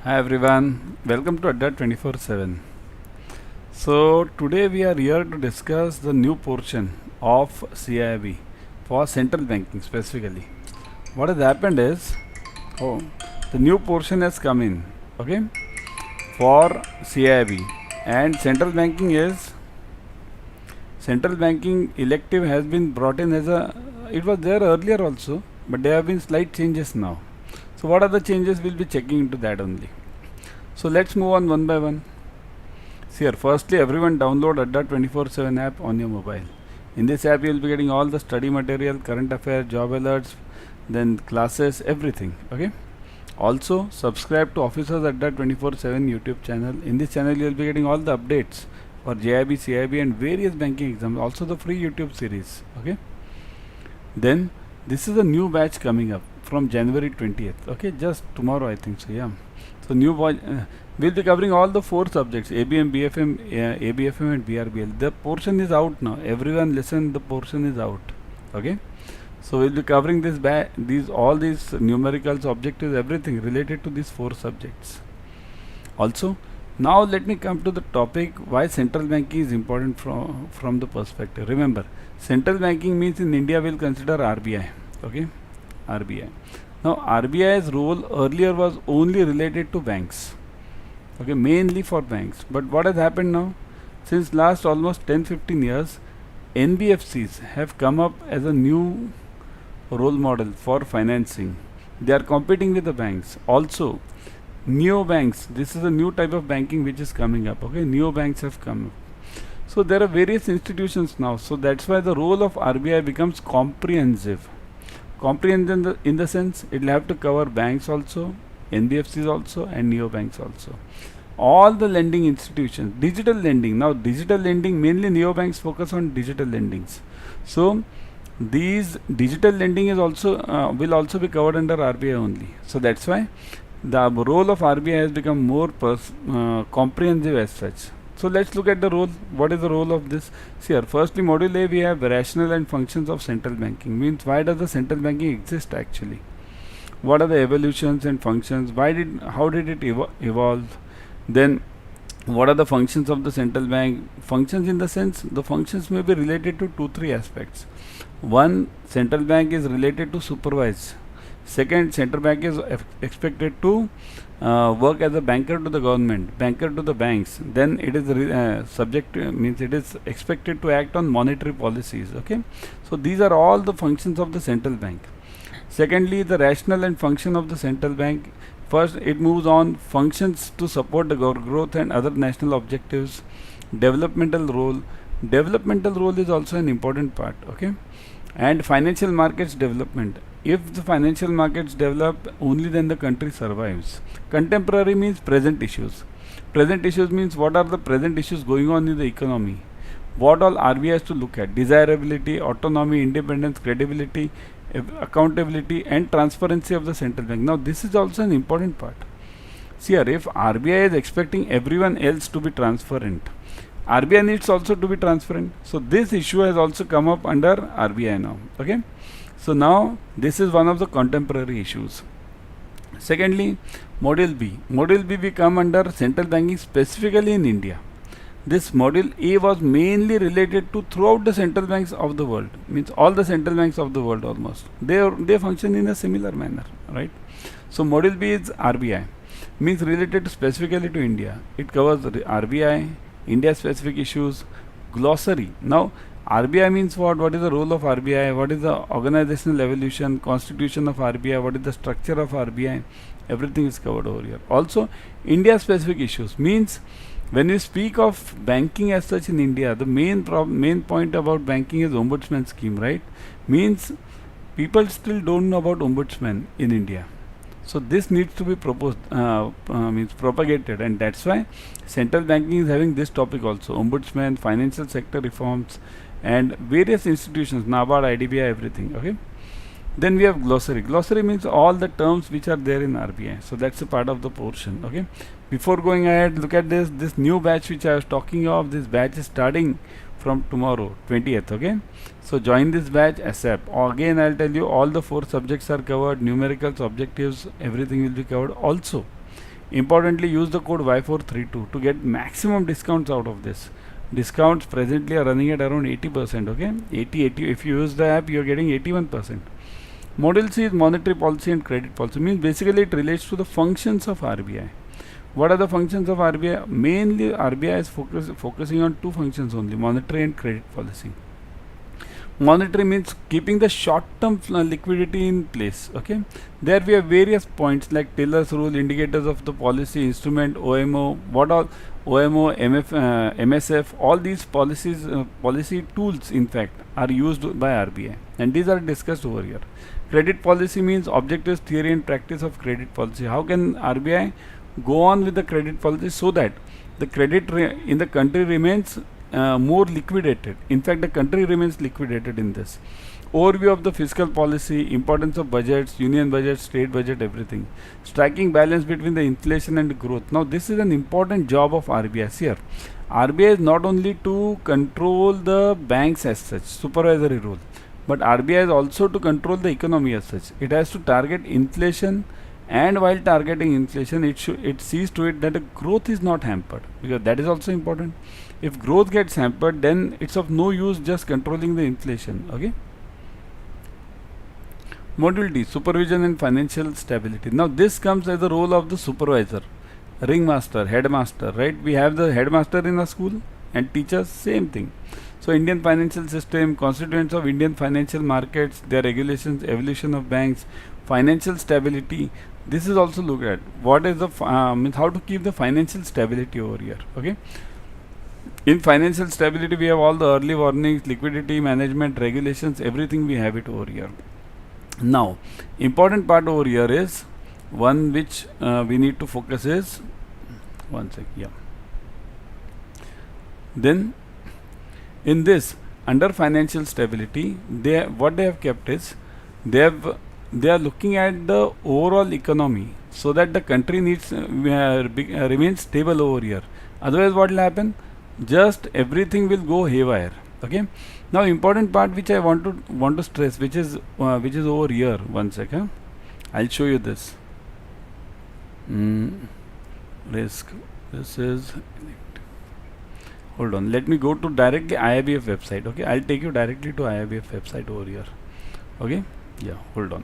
Hi everyone, welcome to Adda 24/7. So today we are here to discuss the new portion of CAIIB for central banking specifically. What has happened is, oh, the new portion has come in, okay, for CAIIB, and central banking elective has been brought in as a. It was there earlier also, but there have been slight changes now. So what are the changes? We'll be checking into that only. So let's move on one by one. See here, firstly everyone download Adda 24/7 app on your mobile. In this app you will be getting all the study material, current affairs, job alerts, then classes, everything. Okay. Also subscribe to Officers Adda 24/7 YouTube channel. In this channel you will be getting all the updates for JAIIB, CAIIB and various banking exams. Also the free YouTube series. Okay. Then this is a new batch coming up from January 20th. Okay, just tomorrow I think so. Yeah. So we'll be covering all the 4 subjects: ABM, BFM, ABFM, and BRBL. The portion is out now. Everyone listen. The portion is out. Okay. So we'll be covering all these numericals, objectives, everything related to these 4 subjects. Also, now let me come to the topic why central banking is important from the perspective. Remember, central banking means in India we'll consider RBI. Okay, RBI. Now RBI's role earlier was only related to banks. Okay, mainly for banks. But what has happened now? Since last almost 10-15 years, NBFCs have come up as a new role model for financing. They are competing with the banks. Also, neobanks. This is a new type of banking which is coming up. Okay, neobanks have come up. So there are various institutions now. So that's why the role of RBI becomes comprehensive. Comprehensive in the sense it will have to cover banks also, NBFCs also, and neobanks also. All the lending institutions, digital lending. Now digital lending, mainly neobanks focus on digital lendings. So these digital lending is also will also be covered under RBI only. So that's why the role of RBI has become more comprehensive as such. So let's look at the role. What is the role of this? See here, firstly module A, we have rationale and functions of central banking. Means why does the central banking exist actually? What are the evolutions and functions? How did it evolve? Then what are the functions of the central bank? Functions in the sense, the functions may be related to 2-3 aspects. One, central bank is related to supervise. Second, central bank is expected to work as a banker to the government, banker to the banks. Then it is means it is expected to act on monetary policies. Okay, so these are all the functions of the central bank. Secondly, the rationale and function of the central bank. First, it moves on functions to support the growth and other national objectives. Developmental role. Developmental role is also an important part. Okay, and financial markets development. If the financial markets develop, only then the country survives. Contemporary means present issues. Present issues means what are the present issues going on in the economy. What all RBI has to look at: desirability, autonomy, independence, credibility, accountability, and transparency of the central bank. Now this is also an important part. See here, if RBI is expecting everyone else to be transparent, RBI needs also to be transparent. So this issue has also come up under RBI now. Okay. So now this is one of the contemporary issues. Secondly, module B. Module B we come under central banking specifically in India. This module A was mainly related to throughout the central banks of the world. Means all the central banks of the world almost. They function in a similar manner, right? So module B is RBI. Means related to specifically to India. It covers the RBI, India specific issues, glossary. Now RBI means what? What is the role of RBI? What is the organizational evolution, constitution of RBI? What is the structure of RBI? Everything is covered over here. Also, India specific issues means when we speak of banking as such in India, the main point about banking is ombudsman scheme, right? Means people still don't know about ombudsman in India. So this needs to be means propagated, and that's why central banking is having this topic also: ombudsman, financial sector reforms, and various institutions, NABARD, IDBI, everything. Okay. Then we have glossary. Glossary means all the terms which are there in RBI. So that's a part of the portion. Okay. Before going ahead, look at this new batch which I was talking of. This batch is starting from tomorrow, 20th. Okay. So join this batch ASAP. Again, I'll tell you all the 4 subjects are covered. Numericals, objectives, everything will be covered. Also, Importantly, use the code Y432 to get maximum discounts out of this. Discounts presently are running at around 80%. Okay, 80. If you use the app, you are getting 81%. Module C is monetary policy and credit policy. Means basically it relates to the functions of RBI. What are the functions of RBI? Mainly RBI is focusing on two functions only: monetary and credit policy. Monetary means keeping the short-term liquidity in place. Okay, there we have various points like Taylor's rule, indicators of the policy, instrument, OMO, what all OMO, MSF, all these policy tools in fact are used by RBI, and these are discussed over here. Credit policy means objectives, theory and practice of credit policy. How can RBI go on with the credit policy so that the credit in the country remains more liquidated? In fact, the country remains liquidated in this. Overview of the fiscal policy, importance of budgets, union budget, state budget, everything. Striking balance between the inflation and growth. Now, this is an important job of RBI here. RBI is not only to control the banks as such, supervisory role, but RBI is also to control the economy as such. It has to target inflation, and while targeting inflation, it sees to it that the growth is not hampered, because that is also important. If growth gets hampered, then it's of no use just controlling the inflation. Okay. Module D, supervision and financial stability. Now this comes as the role of the supervisor, ringmaster, headmaster, right? We have the headmaster in a school and teachers, same thing. So Indian financial system, constituents of Indian financial markets, their regulations, evolution of banks, financial stability. This is also looked at. What is the means how to keep the financial stability over here. Okay. In financial stability, we have all the early warnings, liquidity management, regulations, everything we have it over here. Now, important part over here is one which we need to focus is one sec. Yeah. Then in this, under financial stability, what they have kept is they are looking at the overall economy so that the country needs remains stable over here. Otherwise, what will happen? Just everything will go haywire. Okay. Now, important part which I want to stress, which is over here. One second. I'll show you this. Risk. This is. Hold on. Let me go to directly IIBF website. Okay. I'll take you directly to IIBF website over here. Okay. Yeah. Hold on.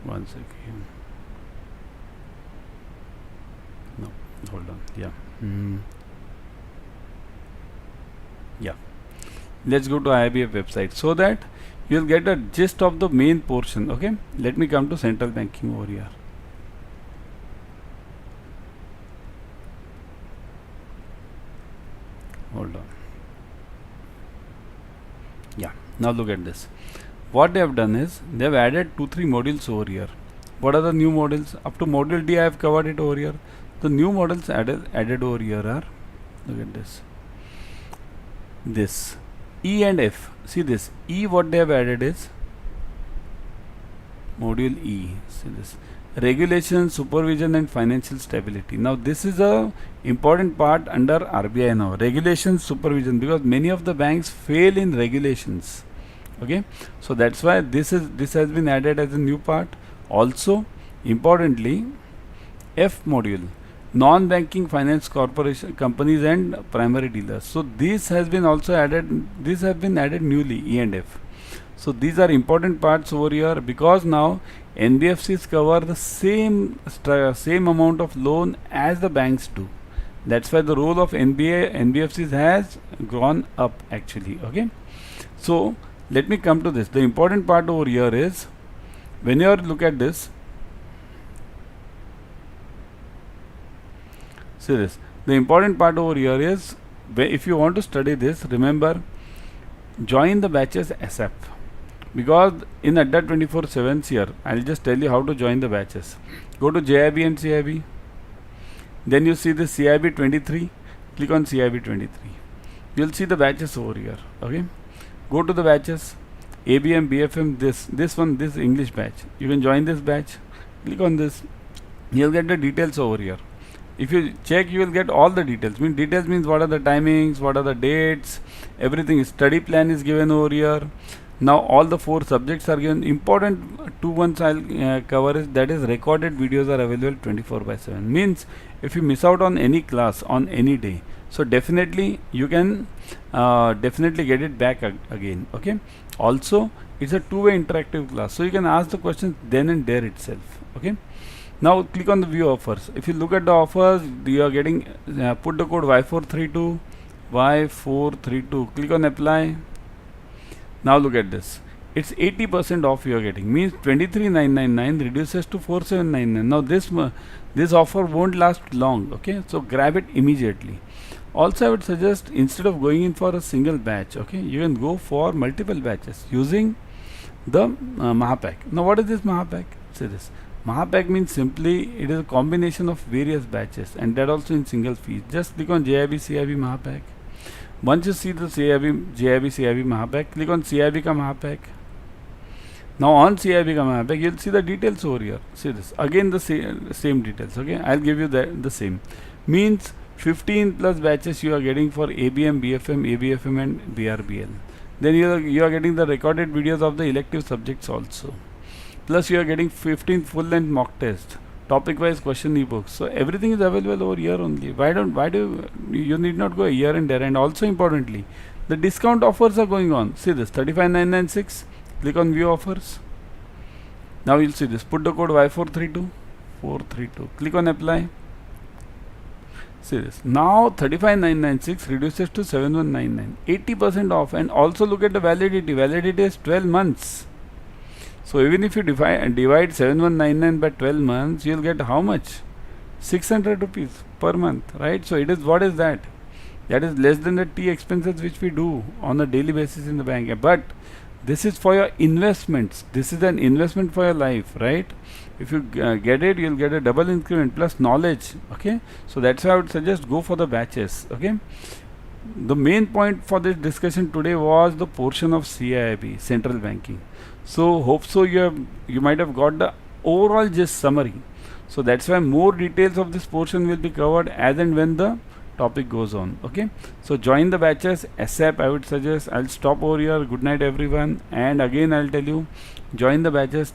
One second. No, hold on. Yeah. Yeah. Let's go to IIBF website so that you'll get a gist of the main portion. Okay. Let me come to central banking over here. Hold on. Yeah. Now look at this. What they have done is they have added 2-3 modules over here. What are the new modules? Up to module D I have covered it over here. The new modules added over here are, look at this. This E and F. See this E, what they have added is module E. See this regulation, supervision and financial stability. Now this is a important part under RBI now. Regulation, supervision, because many of the banks fail in regulations. Okay, so that's why this has been added as a new part. Also, importantly, F module, non-banking finance corporation companies and primary dealers. So this has been also added. These have been added newly, E and F. So these are important parts over here, because now NBFCs cover the same amount of loan as the banks do. That's why the role of NBFCs has gone up actually. Okay, so let me come to this. The important part over here is when you look at this, see this. The important part over here is if you want to study this, remember, join the batches ASAP, because in Adda 24/7 here, I'll just tell you how to join the batches. Go to JAIIB and CAIIB. Then you see the CAIIB 23. Click on CAIIB 23. You'll see the batches over here. Okay. Go to the batches, ABM, BFM, this English batch. You can join this batch. Click on this. You'll get the details over here. If you check, you will get all the details. Details means what are the timings, what are the dates, everything. Study plan is given over here. Now all the 4 subjects are given. Important 2 ones I'll cover is, that is recorded videos are available 24/7. Means if you miss out on any class on any day, so definitely you can definitely get it back again. Okay. Also it's a two-way interactive class, so you can ask the questions then and there itself. Okay. Now click on the view offers. If you look at the offers, you are getting put the code Y432. Click on apply. Now look at this. It's 80% off you are getting. Means 23,999 reduces to 4,799. Now this offer won't last long. Okay, so grab it immediately. Also, I would suggest, instead of going in for a single batch, okay, you can go for multiple batches using the Mahapack. Now what is this Mahapack? Say this. Mahapack means simply it is a combination of various batches, and that also in single fees. Just click on JAIIB CAIIB Mahapack. Once you see the JAIIB CAIIB Mahapack, click on CAIIB ka Mahapack. Now on CAIIB ka Mahapack, you'll see the details over here. See this. Again the same details. Okay, I'll give you the same. Means 15 plus batches you are getting for ABM, BFM, ABFM and BRBL. Then you are getting the recorded videos of the elective subjects also. Plus you are getting 15 full length mock test, topic wise question ebooks. So everything is available over here only. Why do you need not go here and there? And also importantly, the discount offers are going on. See this, 35,996. Click on view offers. Now you'll see this. Put the code Y432. Click on apply. See this. Now 35,996 reduces to 7,199. 80% off. And also look at the validity. Validity is 12 months. So even if you divide 7,199 by 12 months, you'll get how much? 600 rupees per month, right? So it is, what is that? That is less than the tea expenses which we do on a daily basis in the bank. But this is for your investments. This is an investment for your life, right? If you get it, you'll get a double increment plus knowledge. Okay, so that's why I would suggest go for the batches. Okay, the main point for this discussion today was the portion of CAIIB, central banking. So hope so you might have got the overall gist summary. So that's why more details of this portion will be covered as and when the topic goes on. Okay, so join the batches ASAP. I would suggest. I'll stop over here. Good night everyone, and again I'll tell you, join the batches.